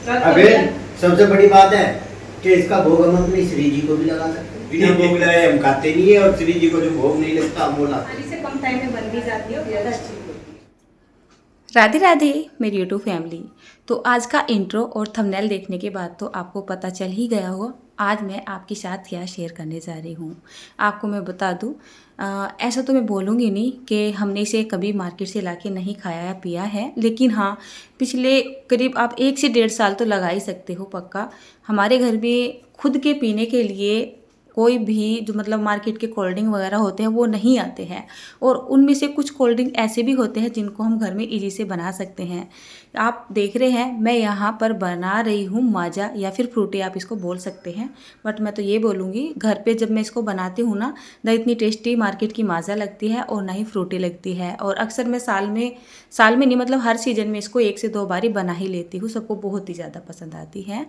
अबे सबसे बड़ी बात है कि इसका भोग हम अपनी श्री जी को भी लगा सकते हैं। बिना भोग लगाए हम खाते नहीं है, और श्री जी को जो भोग नहीं लगता हम वो लाते हैं। से कम टाइम में बन भी जाती है और ज़्यादा अच्छी भी होती है। राधे राधे मेरी यूट्यूब फैमिली। तो आज का इंट्रो और थंबनेल देखने के बाद तो आपको पता चल ही गया होगा आज मैं आपके साथ क्या शेयर करने जा रही हूँ। आपको मैं बता दूँ, ऐसा तो मैं बोलूँगी नहीं कि हमने इसे कभी मार्केट से लाके नहीं खाया या पिया है, लेकिन हाँ पिछले करीब आप 1 से 1.5 साल तो लगा ही सकते हो पक्का। हमारे घर में खुद के पीने के लिए कोई भी जो मतलब मार्केट के कोल्ड ड्रिंक वगैरह होते हैं वो नहीं आते हैं, और उनमें से कुछ कोल्ड ड्रिंक ऐसे भी होते हैं जिनको हम घर में इजी से बना सकते हैं। आप देख रहे हैं मैं यहाँ पर बना रही हूँ माजा या फिर फ्रूटी आप इसको बोल सकते हैं, बट मैं तो ये बोलूँगी घर पे जब मैं इसको बनाती हूँ ना इतनी टेस्टी मार्केट की माजा लगती है और ना ही फ्रूटी लगती है। और अक्सर मैं साल में नहीं मतलब हर सीज़न में इसको 1 से 2 बार ही बना ही लेती हूँ, सबको बहुत ही ज़्यादा पसंद आती है।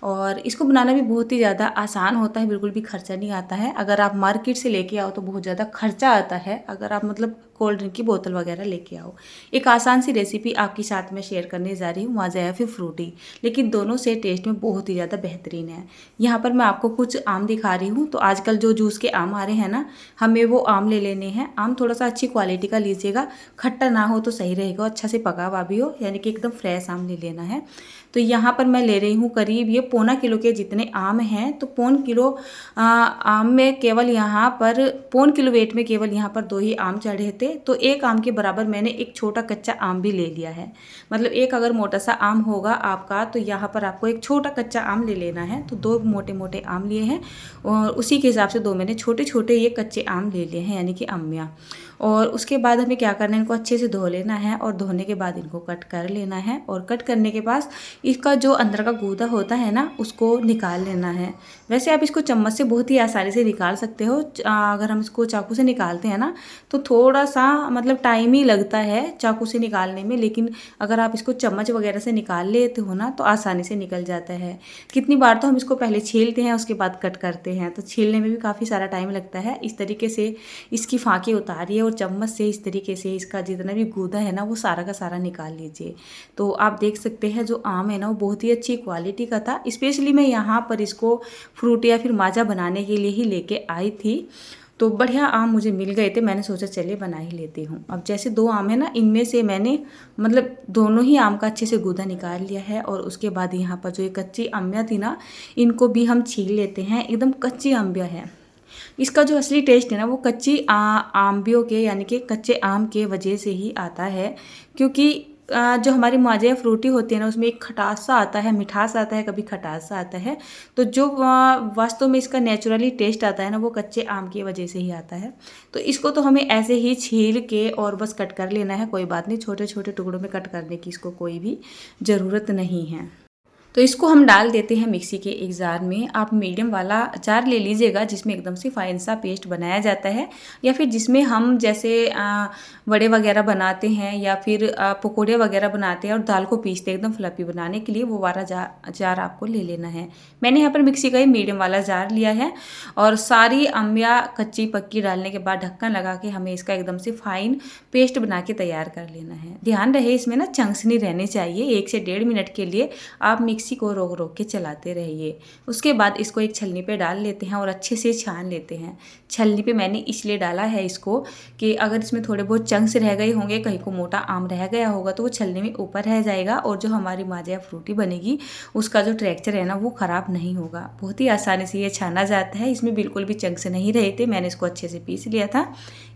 और इसको बनाना भी बहुत ही ज़्यादा आसान होता है, बिल्कुल भी खर्चा नहीं आता है। अगर आप मार्केट से लेके आओ तो बहुत ज़्यादा खर्चा आता है, अगर आप मतलब कोल्ड ड्रिंक की बोतल वगैरह लेके आओ। एक आसान सी रेसिपी आपके साथ में शेयर करने जा रही हूँ, माजा या फिर फ्रूटी, लेकिन दोनों से टेस्ट में बहुत ही ज़्यादा बेहतरीन है। यहाँ पर मैं आपको कुछ आम दिखा रही हूँ। तो आजकल जो जूस के आम आ रहे हैं ना, हमें वो आम ले लेने हैं। आम थोड़ा सा अच्छी क्वालिटी का लीजिएगा, खट्टा ना हो तो सही रहेगा, अच्छा से पका हुआ भी हो, यानी कि एकदम फ्रेश आम ले लेना है। तो यहाँ पर मैं ले रही हूँ करीब ये 1.25 किलो के जितने आम हैं। तो 1.25 किलो आम में केवल यहाँ पर 1.25 किलो वेट में केवल यहाँ पर 2 ही आम चढ़े थे। तो एक आम के बराबर मैंने एक छोटा कच्चा आम भी ले लिया है। मतलब एक अगर मोटा सा आम होगा आपका तो यहाँ पर आपको एक छोटा कच्चा आम ले लेना है। तो 2 मोटे मोटे आम लिए हैं और उसी के हिसाब से 2 मैंने छोटे छोटे ये कच्चे आम ले लिए हैं, यानी कि अम्मियाँ। और उसके बाद हमें क्या करना है, इनको अच्छे से धो लेना है और धोने के बाद इनको कट कर लेना है। और कट करने के बाद इसका जो अंदर का गूदा होता है ना उसको निकाल लेना है। वैसे आप इसको चम्मच से बहुत ही आसानी से निकाल सकते हो। अगर हम इसको चाकू से निकालते हैं ना तो थोड़ा सा मतलब टाइम ही लगता है चाकू से निकालने में, लेकिन अगर आप इसको चम्मच वगैरह से निकाल लेते हो ना तो आसानी से निकल जाता है। कितनी बार तो हम इसको पहले छीलते हैं उसके बाद कट करते हैं, तो छीलने में भी काफ़ी सारा टाइम लगता है। इस तरीके से इसकी फाँके उतारिए और चम्मच से इस तरीके से इसका जितना भी गूदा है ना वो सारा का सारा निकाल लीजिए। तो आप देख सकते हैं जो आम है ना वो बहुत ही अच्छी क्वालिटी का था। स्पेशली मैं यहाँ पर इसको फ्रूट या फिर माजा बनाने के लिए ही लेके आई थी। तो बढ़िया आम मुझे मिल गए थे, मैंने सोचा चलिए बना ही लेती हूँ। अब जैसे 2 आम है ना, इनमें से मैंने मतलब दोनों ही आम का अच्छे से गूदा निकाल लिया है। और उसके बाद यहाँ पर जो ये कच्ची अम्बियाँ थी ना इनको भी हम छील लेते हैं। एकदम कच्ची अम्बियाँ हैं, इसका जो असली टेस्ट है ना वो कच्ची आम्बियों के यानी कि कच्चे आम के वजह से ही आता है। क्योंकि जो हमारी माजा या फ्रूटी होती है ना उसमें एक खटास सा आता है, मिठास आता है, कभी खटास सा आता है। तो जो वास्तव में इसका नेचुरली टेस्ट आता है ना वो कच्चे आम की वजह से ही आता है। तो इसको तो हमें ऐसे ही छील के और बस कट कर लेना है, कोई बात नहीं, छोटे छोटे टुकड़ों में कट करने की इसको कोई भी ज़रूरत नहीं है। तो इसको हम डाल देते हैं मिक्सी के एक जार में। आप मीडियम वाला जार ले लीजिएगा जिसमें एकदम से फाइन सा पेस्ट बनाया जाता है, या फिर जिसमें हम जैसे वड़े वगैरह बनाते हैं या फिर पकोड़े वगैरह बनाते हैं और दाल को पीसते हैं एकदम फ्लफी बनाने के लिए, वो वाला जार आपको ले लेना है। मैंने यहाँ पर मिक्सी का ही मीडियम वाला जार लिया है। और सारी अम्बियाँ कच्ची पक्की डालने के बाद ढक्कन लगा के हमें इसका एकदम से फाइन पेस्ट बना के तैयार कर लेना है। ध्यान रहे इसमें ना चंक्स नहीं रहने चाहिए। 1 से 1.5 मिनट के लिए आप मिक्सी को रोक रोक के चलाते रहिए। उसके बाद इसको एक छलनी पे डाल लेते हैं और अच्छे से छान लेते हैं। छलनी पे मैंने इसलिए डाला है इसको कि अगर इसमें थोड़े बहुत चंक्स रह गए होंगे, कहीं को मोटा आम रह गया होगा तो वो छलनी में ऊपर रह जाएगा और जो हमारी माजा या फ्रूटी बनेगी उसका जो टेक्सचर है ना वो ख़राब नहीं होगा। बहुत ही आसानी से ये छाना जाता है, इसमें बिल्कुल भी चंक्स नहीं रहे थे। मैंने इसको अच्छे से पीस लिया था।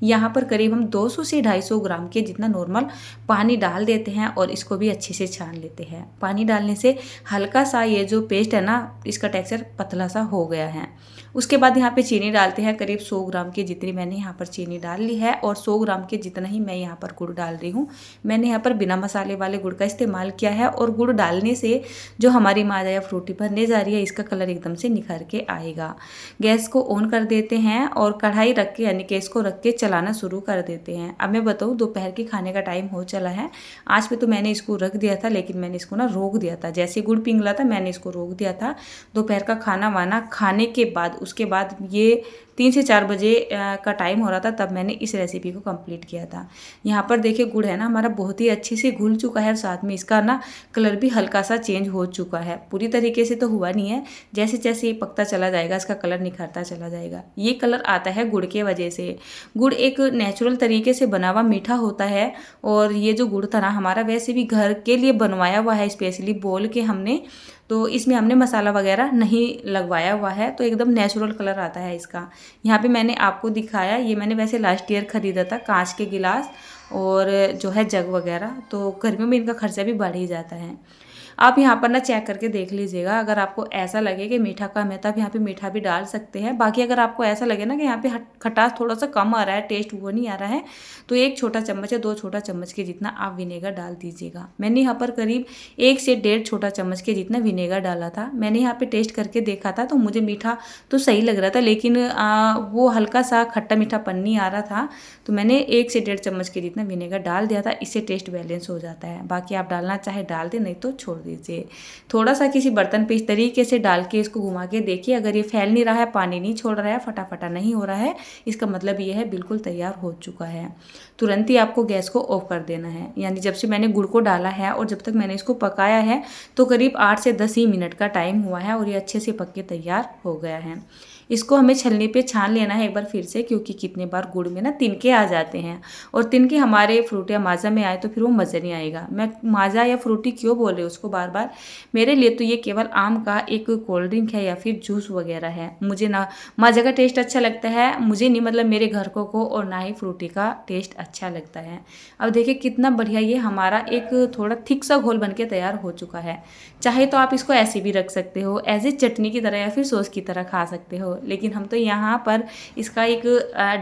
यहाँ पर करीब हम 200 से 250 ग्राम के जितना नॉर्मल पानी डाल देते हैं और इसको भी अच्छे से छान लेते हैं। पानी डालने से हल्का सा ये जो पेस्ट है ना इसका टेक्सचर पतला सा हो गया है। उसके बाद यहाँ पे चीनी डालते हैं, करीब 100 ग्राम की जितनी मैंने यहाँ पर चीनी डाल ली है और 100 ग्राम के जितना ही मैं यहाँ पर गुड़ डाल रही हूँ। मैंने यहाँ पर बिना मसाले वाले गुड़ का इस्तेमाल किया है और गुड़ डालने से जो हमारी माजा या फ्रूटी बनने जा रही है इसका कलर एकदम से निखर के आएगा। गैस को ऑन कर देते हैं और कढ़ाई रख के यानी कि इसको रख के चलाना शुरू कर देते हैं। अब मैं बताऊँ दोपहर के खाने का टाइम हो चला है। आज पे तो मैंने इसको रख दिया था, लेकिन मैंने इसको ना रोक दिया था। जैसे गुड़ पिघला था मैंने इसको रोक दिया था। दोपहर का खाना वाना खाने के बाद उसके बाद ये 3 से 4 बजे का टाइम हो रहा था, तब मैंने इस रेसिपी को कंप्लीट किया था। यहाँ पर देखिए गुड़ है ना हमारा बहुत ही अच्छे से घुल चुका है और साथ में इसका ना कलर भी हल्का सा चेंज हो चुका है। पूरी तरीके से तो हुआ नहीं है, जैसे जैसे ये पकता चला जाएगा इसका कलर निखरता चला जाएगा। ये कलर आता है गुड़ के वजह से। गुड़ एक नेचुरल तरीके से बना हुआ मीठा होता है और ये जो गुड़ था ना हमारा वैसे भी घर के लिए बनवाया हुआ है, स्पेशली बोल के हमने, तो इसमें हमने मसाला वगैरह नहीं लगवाया हुआ है, तो एकदम नेचुरल कलर आता है इसका। यहाँ पे मैंने आपको दिखाया, ये मैंने वैसे लास्ट ईयर ख़रीदा था, कांच के गिलास और जो है जग वगैरह, तो गर्मियों में इनका खर्चा भी बढ़ ही जाता है। आप यहाँ पर ना चेक करके देख लीजिएगा, अगर आपको ऐसा लगे कि मीठा कम है तो आप यहाँ पे मीठा भी डाल सकते हैं। बाकी अगर आपको ऐसा लगे ना कि यहाँ पे खटास थोड़ा सा कम आ रहा है, टेस्ट वो नहीं आ रहा है, तो 1 छोटा चम्मच या 2 छोटा चम्मच के जितना आप विनेगर डाल दीजिएगा। मैंने यहाँ पर करीब 1 से 1.5 छोटा चम्मच के जितना विनेगर डाला था। मैंने यहाँ पे टेस्ट करके देखा था तो मुझे मीठा तो सही लग रहा था, लेकिन वो हल्का सा खट्टा मीठापन नहीं आ रहा था, तो मैंने 1 से 1.5 चम्मच के जितना विनेगर डाल दिया था। इससे टेस्ट बैलेंस हो जाता है। बाकी आप डालना चाहे डाल दें, नहीं तो छोड़ दीजिए। थोड़ा सा किसी बर्तन पे इस तरीके से डाल के इसको घुमा के देखिए, अगर ये फैल नहीं रहा है, पानी नहीं छोड़ रहा है, फटाफटा नहीं हो रहा है, इसका मतलब ये है बिल्कुल तैयार हो चुका है। तुरंत ही आपको गैस को ऑफ कर देना है। यानी जब से मैंने गुड़ को डाला है और जब तक मैंने इसको पकाया है तो करीब 8 से 10 ही मिनट का टाइम हुआ है और ये अच्छे से पक के तैयार हो गया है। इसको हमें छलनी पे छान लेना है एक बार फिर से, क्योंकि कितने बार गुड़ में ना तिनके आ जाते हैं और तिनके हमारे फ्रूट या माजा में आए तो फिर वो मज़ा नहीं आएगा। मैं माजा या फ्रूटी क्यों बोल रही हूँ उसको बार बार, मेरे लिए तो ये केवल आम का एक कोल्ड ड्रिंक है या फिर जूस वगैरह है। मुझे ना माजा का टेस्ट अच्छा लगता है, मुझे नहीं मतलब मेरे घर को और ना ही फ्रूटी का टेस्ट अच्छा लगता है। अब देखिए कितना बढ़िया ये हमारा एक थोड़ा थिक सा घोल बन के तैयार हो चुका है। चाहे तो आप इसको ऐसे भी रख सकते हो, एज ए चटनी की तरह या फिर सॉस की तरह खा सकते हो, लेकिन हम तो यहाँ पर इसका एक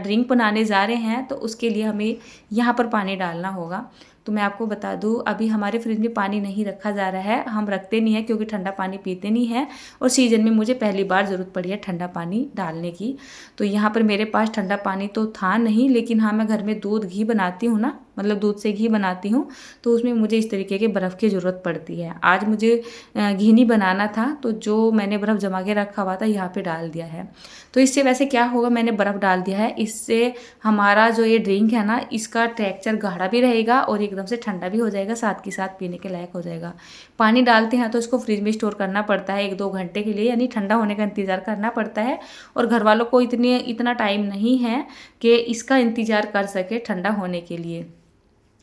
ड्रिंक बनाने जा रहे हैं, तो उसके लिए हमें यहाँ पर पानी डालना होगा। तो मैं आपको बता दूँ, अभी हमारे फ्रिज में पानी नहीं रखा जा रहा है, हम रखते नहीं है क्योंकि ठंडा पानी पीते नहीं है और सीज़न में मुझे पहली बार ज़रूरत पड़ी है ठंडा पानी डालने की। तो यहाँ पर मेरे पास ठंडा पानी तो था नहीं, लेकिन हाँ मैं घर में दूध घी बनाती हूँ ना, मतलब दूध से घी बनाती हूँ, तो उसमें मुझे इस तरीके के बर्फ़ की ज़रूरत पड़ती है। आज मुझे घी नहीं बनाना था, तो जो मैंने बर्फ़ जमा के रखा हुआ था यहाँ पे डाल दिया है। तो इससे वैसे क्या होगा, मैंने बर्फ़ डाल दिया है, इससे हमारा जो ये ड्रिंक है ना इसका टेक्सचर गाढ़ा भी रहेगा और एकदम से ठंडा भी हो जाएगा, साथ के साथ पीने के लायक हो जाएगा। पानी डालते हैं तो इसको फ्रिज में स्टोर करना पड़ता है 1-2 घंटे के लिए, यानी ठंडा होने का इंतज़ार करना पड़ता है और घर वालों को इतना टाइम नहीं है कि इसका इंतज़ार कर सके ठंडा होने के लिए।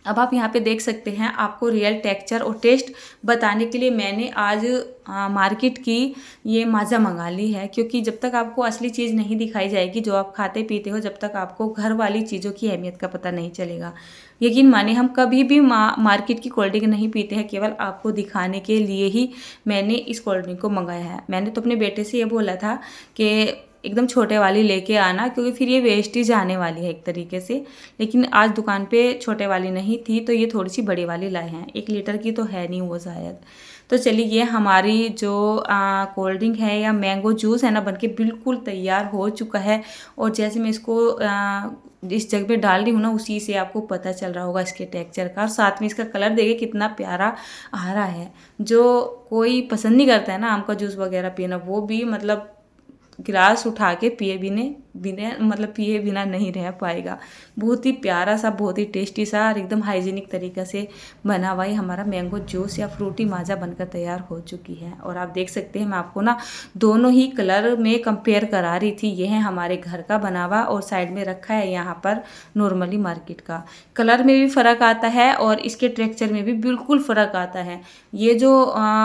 अब आप यहाँ पे देख सकते हैं, आपको रियल टेक्सचर और टेस्ट बताने के लिए मैंने आज मार्केट की ये माजा मंगा ली है, क्योंकि जब तक आपको असली चीज़ नहीं दिखाई जाएगी जो आप खाते पीते हो, जब तक आपको घर वाली चीज़ों की अहमियत का पता नहीं चलेगा। यकीन माने हम कभी भी मार्केट की कोल्ड ड्रिंक नहीं पीते हैं, केवल आपको दिखाने के लिए ही मैंने इस कोल्ड ड्रिंक को मंगाया है। मैंने तो अपने बेटे से ये बोला था कि एकदम छोटे वाली लेके आना, क्योंकि फिर ये वेस्ट ही जाने वाली है एक तरीके से, लेकिन आज दुकान पे छोटे वाली नहीं थी तो ये थोड़ी सी बड़ी वाली लाए हैं। 1 लीटर की तो है नहीं वो शायद। तो चलिए, ये हमारी जो कोल्ड ड्रिंक है या मैंगो जूस है ना, बनके बिल्कुल तैयार हो चुका है। और जैसे मैं इसको इस जग पे डाल रही हूँ ना, उसी से आपको पता चल रहा होगा इसके टेक्सचर का। साथ में इसका कलर देखिए कितना प्यारा आ रहा है। जो कोई पसंद नहीं करता है ना आम का जूस वगैरह पीना, वो भी मतलब गिलास उठा के पिए बिना नहीं रह पाएगा। बहुत ही प्यारा सा, बहुत ही टेस्टी सा और एकदम हाइजीनिक तरीके से बना हुआ हमारा मैंगो जूस या फ्रूटी माजा बनकर तैयार हो चुकी है। और आप देख सकते हैं, मैं आपको ना दोनों ही कलर में कंपेयर करा रही थी। ये है हमारे घर का बना हुआ और साइड में रखा है यहाँ पर नॉर्मली मार्केट का। कलर में भी फ़र्क आता है और इसके टेक्सचर में भी बिल्कुल फ़र्क आता है। ये जो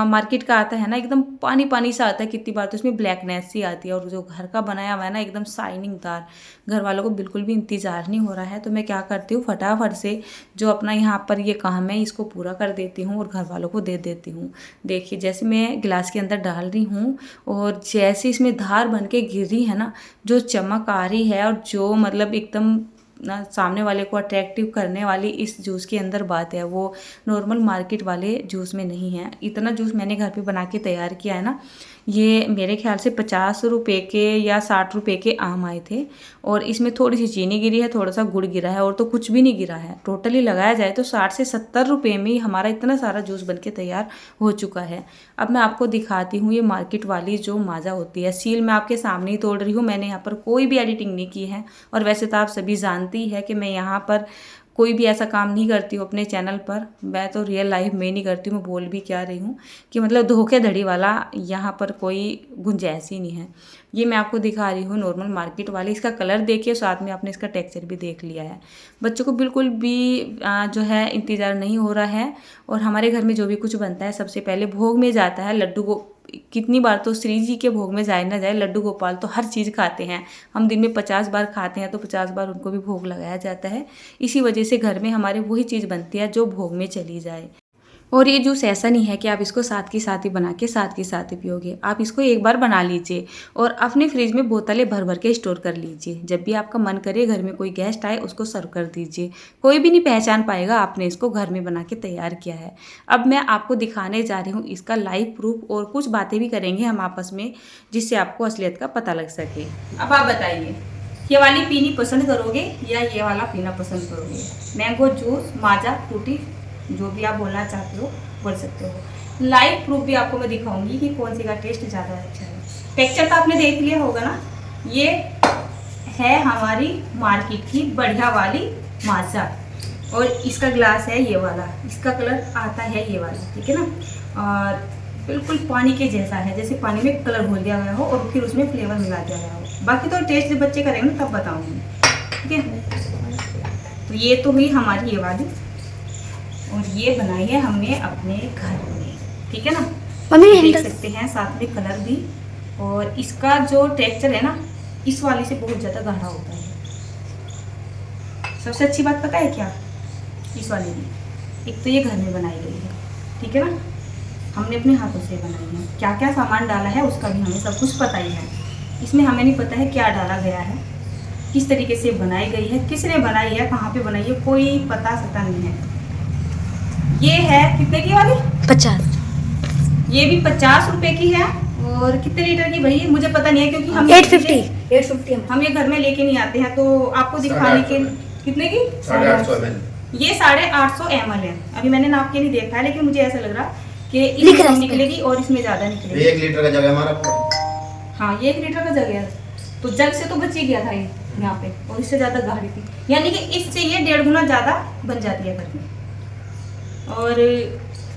मार्केट का आता है ना, एकदम पानी पानी सा आता है, कितनी बार तो इसमें ब्लैकनेस सी आती है। और जो घर का बनाया हुआ है ना, एकदम शाइनिंगदार। घर वालों को बिल्कुल भी इंतज़ार नहीं हो रहा है, तो मैं क्या करती हूँ, फटाफट से जो अपना यहाँ पर ये काम है इसको पूरा कर देती हूँ और घर वालों को दे देती हूँ। देखिए, जैसे मैं गिलास के अंदर डाल रही हूँ और जैसे इसमें धार बन के गिर रही है ना, जो चमक आ रही है और जो मतलब एकदम सामने वाले को अट्रैक्टिव करने वाली इस जूस के अंदर बात है, वो नॉर्मल मार्केट वाले जूस में नहीं है। इतना जूस मैंने घर पे बना के तैयार किया है ना, ये मेरे ख्याल से 50 रुपये के या 60 रुपये के आम आए थे, और इसमें थोड़ी सी चीनी गिरी है, थोड़ा सा गुड़ गिरा है, और तो कुछ भी नहीं गिरा है। टोटली लगाया जाए तो 60 से 70 रुपये में ही हमारा इतना सारा जूस बन के तैयार हो चुका है। अब मैं आपको दिखाती हूँ ये मार्केट वाली जो माजा होती है। सील मैं आपके सामने ही तोड़ रही हूँ, मैंने यहाँ पर कोई भी एडिटिंग नहीं की है। और वैसे तो आप सभी जानती है कि मैं यहाँ पर कोई भी ऐसा काम नहीं करती हूँ अपने चैनल पर। मैं तो रियल लाइफ में नहीं करती हूँ, मैं बोल भी क्या रही हूँ कि मतलब धोखेधड़ी वाला यहाँ पर कोई गुंजाइश ही नहीं है। ये मैं आपको दिखा रही हूँ नॉर्मल मार्केट वाली। इसका कलर देखिए, साथ में आपने इसका टेक्सचर भी देख लिया है। बच्चों को बिल्कुल भी जो है इंतज़ार नहीं हो रहा है। और हमारे घर में जो भी कुछ बनता है सबसे पहले भोग में जाता है। लड्डू को कितनी बार तो श्री जी के भोग में जाए ना जाए, लड्डू गोपाल तो हर चीज़ खाते हैं। हम दिन में 50 बार खाते हैं तो 50 बार उनको भी भोग लगाया जाता है। इसी वजह से घर में हमारे वही चीज़ बनती है जो भोग में चली जाए। और ये जूस ऐसा नहीं है कि आप इसको साथ के साथ ही बना के साथ के साथ ही पियोगे। आप इसको एक बार बना लीजिए और अपने फ्रिज में बोतलें भर भर के स्टोर कर लीजिए। जब भी आपका मन करे, घर में कोई गेस्ट आए, उसको सर्व कर दीजिए। कोई भी नहीं पहचान पाएगा आपने इसको घर में बना के तैयार किया है। अब मैं आपको दिखाने जा रही हूँ इसका लाइव प्रूफ, और कुछ बातें भी करेंगे हम आपस में जिससे आपको असलियत का पता लग सके। अब आप बताइए, ये वाली पीनी पसंद करोगे या ये वाला पीना पसंद करोगे? मैंगो जूस, माजा, फ्रूटी, जो भी आप बोलना चाहते हो बोल सकते हो। लाइव प्रूफ भी आपको मैं दिखाऊंगी कि कौन सी का टेस्ट ज़्यादा अच्छा है। टेक्सचर तो आपने देख लिया होगा ना। ये है हमारी मार्केट की बढ़िया वाली माजा, और इसका ग्लास है ये वाला। इसका कलर आता है ये वाला, ठीक है ना। और बिल्कुल पानी के जैसा है, जैसे पानी में कलर घोल दिया गया हो और फिर उसमें फ्लेवर मिला दिया गया हो। बाकी तो टेस्ट जब बच्चे करेंगे ना तब बताऊँगी, ठीक है। तो ये तो हुई हमारी ये वाली, और ये बनाई है हमने अपने घर में, ठीक है ना। देख सकते हैं साथ में कलर भी। और इसका जो टेक्सचर है ना, इस वाली से बहुत ज़्यादा गाढ़ा होता है। सबसे अच्छी बात पता है क्या, इस वाली की, एक तो ये घर में बनाई गई है, ठीक है ना। हमने अपने हाथों से बनाई है। क्या क्या सामान डाला है उसका भी हमें सब कुछ पता ही है। इसमें हमें नहीं पता है क्या डाला गया है, किस तरीके से बनाई गई है, किसने बनाई है, कहाँ पे बनाई है, कोई पता सता नहीं है। ये है कितने की वाली? 50। ये भी 50 रुपए की है। और कितने लीटर की भाई मुझे पता नहीं है, क्योंकि हम 850 हम ये घर में लेके नहीं आते हैं। तो आपको दिखाने के कितने की 850 ml। ये 850 ml है। अभी मैंने नाप के नहीं देखा है, लेकिन मुझे ऐसा लग रहा कि इसमें कम निकलेगी और इसमें ज्यादा निकलेगी। 1 लीटर का जग है हमारा। हाँ, ये 1 लीटर का जग है। तो जग से तो बच ही गया था ये यहाँ पे, और इससे ज्यादा गाढ़ी थी, यानी कि इससे ये 1.5 गुना ज्यादा बन जाती है घर में। और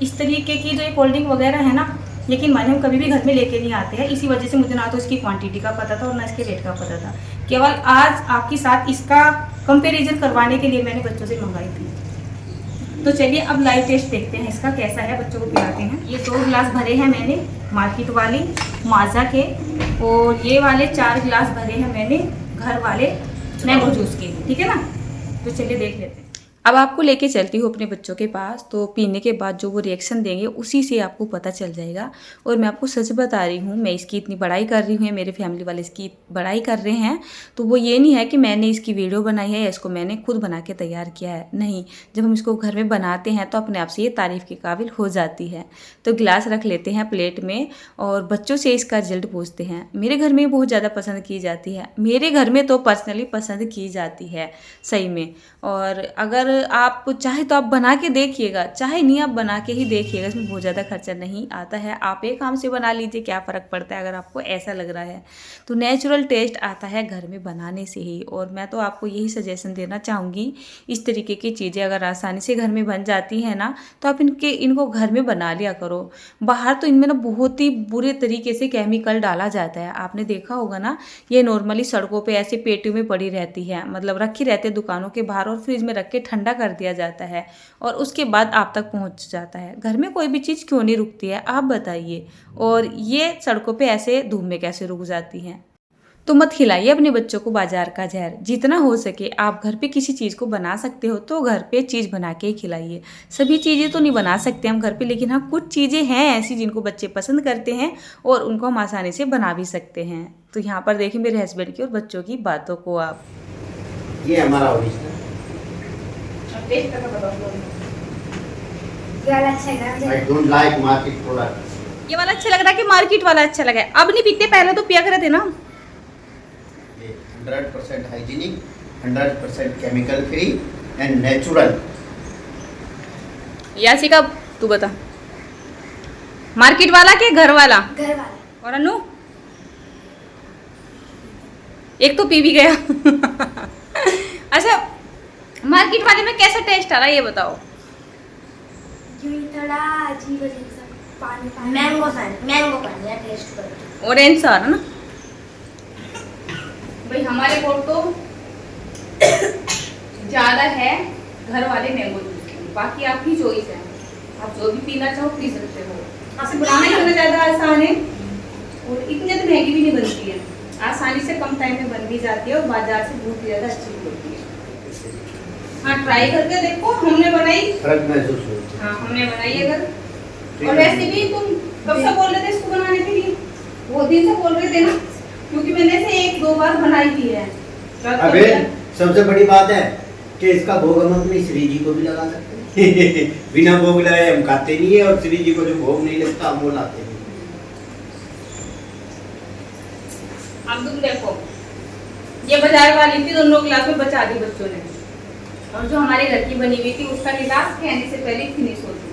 इस तरीके की जो ये कोल्ड ड्रिंक वगैरह है ना, लेकिन माने हम कभी भी घर में लेके नहीं आते हैं। इसी वजह से मुझे ना तो इसकी क्वांटिटी का पता था और ना इसके रेट का पता था। केवल आज आपके साथ इसका कंपैरिजन करवाने के लिए मैंने बच्चों से मंगाई थी। तो चलिए अब लाइव टेस्ट देखते हैं इसका कैसा है, बच्चों को पिलाते हैं। ये 2 गिलास भरे हैं मैंने मार्केट वाली माजा के, और ये वाले 4 गिलास भरे हैं मैंने घर वाले मैंगो जूस के, ठीक है ना। तो चलिए देख लेते हैं। अब आपको लेके चलती हूँ अपने बच्चों के पास, तो पीने के बाद जो वो रिएक्शन देंगे उसी से आपको पता चल जाएगा। और मैं आपको सच बता रही हूँ, मैं इसकी इतनी बड़ाई कर रही हूँ, मेरे फैमिली वाले इसकी बड़ाई कर रहे हैं, तो वो ये नहीं है कि मैंने इसकी वीडियो बनाई है या इसको मैंने खुद बना के तैयार किया है। नहीं, जब हम इसको घर में बनाते हैं तो अपने आप से ये तारीफ़ के काबिल हो जाती है। तो गिलास रख लेते हैं प्लेट में और बच्चों से इसका रिजल्ट पूछते हैं। मेरे घर में बहुत ज़्यादा पसंद की जाती है, मेरे घर में तो पर्सनली पसंद की जाती है सही में। और अगर आप चाहे तो आप बना के देखिएगा, चाहे नहीं आप बना के ही देखिएगा, इसमें बहुत ज़्यादा खर्चा नहीं आता है। आप एक काम से बना लीजिए, क्या फ़र्क पड़ता है अगर आपको ऐसा लग रहा है। तो नेचुरल टेस्ट आता है घर में बनाने से ही। और मैं तो आपको यही सजेशन देना चाहूँगी, इस तरीके की चीज़ें अगर आसानी से घर में बन जाती हैं ना, तो आप इनको घर में बना लिया करो। बाहर तो इनमें ना बहुत ही बुरे तरीके से केमिकल डाला जाता है, आपने देखा होगा ना। ये नॉर्मली सड़कों पे ऐसे पेटियों में पड़ी रहती है, मतलब रखी रहती है दुकानों के बाहर, और फ्रिज में रख के ठंडा कर दिया जाता है और उसके बाद आप तक पहुंच जाता है। घर में कोई भी चीज़ क्यों नहीं रुकती है, आप बताइए। और ये सड़कों पे ऐसे धूप में कैसे रुक जाती हैं। तो मत खिलाइए अपने बच्चों को बाजार का जहर। जितना हो सके आप घर पे किसी चीज़ को बना सकते हो तो घर पे चीज़ बना के ही खिलाइए। सभी चीज़ें तो नहीं बना सकते हम घर पे, लेकिन हाँ कुछ चीज़ें हैं ऐसी जिनको बच्चे पसंद करते हैं और उनको हम आसानी से बना भी सकते हैं। तो यहाँ पर देखिए मेरे हस्बैंड की और बच्चों की बातों को आप। ये हमारा ओरिजिनल। अब टेस्ट करके बताओ दोनों। ये वाला अच्छा है ना I don't like market product. ये वाला अच्छा लग रहा है कि मार्केट वाला अच्छा लगा है? अब नहीं पीते, पहले तो पिया करते थे ना। ये 100% hygienic, 100% chemical free and natural. Yasika तू बता, मार्केट वाला के घर वाला? घर वाला। और अनु? एक तो पी भी गया। अच्छा, मार्केट वाले में कैसा टेस्ट आ रहा है ये बताओ। यूं थोड़ा अजीब अजीब सा पानी पानी। मैंगो पानी है टेस्ट पर। ऑरेंज सा आ रहा ना भाई। हमारे को तो ज्यादा है घर वाले मैंगो जूस, बाकी आपकी चॉइस है, आप जो भी पीना चाहो पी सकते हो। आपसे बनाना ही होना ज्यादा आसान है और इतनी तो महंगी भी नहीं बनती है, आसानी से कम टाइम में बन भी जाती है और बाजार से बहुत ही ज्यादा अच्छी भी होती है। हाँ ट्राई करके देखो, हमने बनाई। फर्क महसूस होता है। हाँ हमने बनाई अगर। और वैसे भी तुम कब से बोल रहे थे इसको बनाने के लिए? बहुत दिन से बोल रहे थे ना, क्योंकि मैंने से 1-2 बार बनाई थी है। अबे सबसे बड़ी बात है कि इसका भोग हम अपनी श्री जी को भी लगा सकते हैं। बिना भोग लगाए हम खाते नहीं है, और श्री जी को जो भोग नहीं लगता हम वो लाते नहीं। अब तुम देखो, ये बाजार वाली थी, दोनों गिलास में बचा दी बच्चों ने, और जो हमारे घर की बनी हुई थी उसका गिलास कहने से पहले फिनिश होता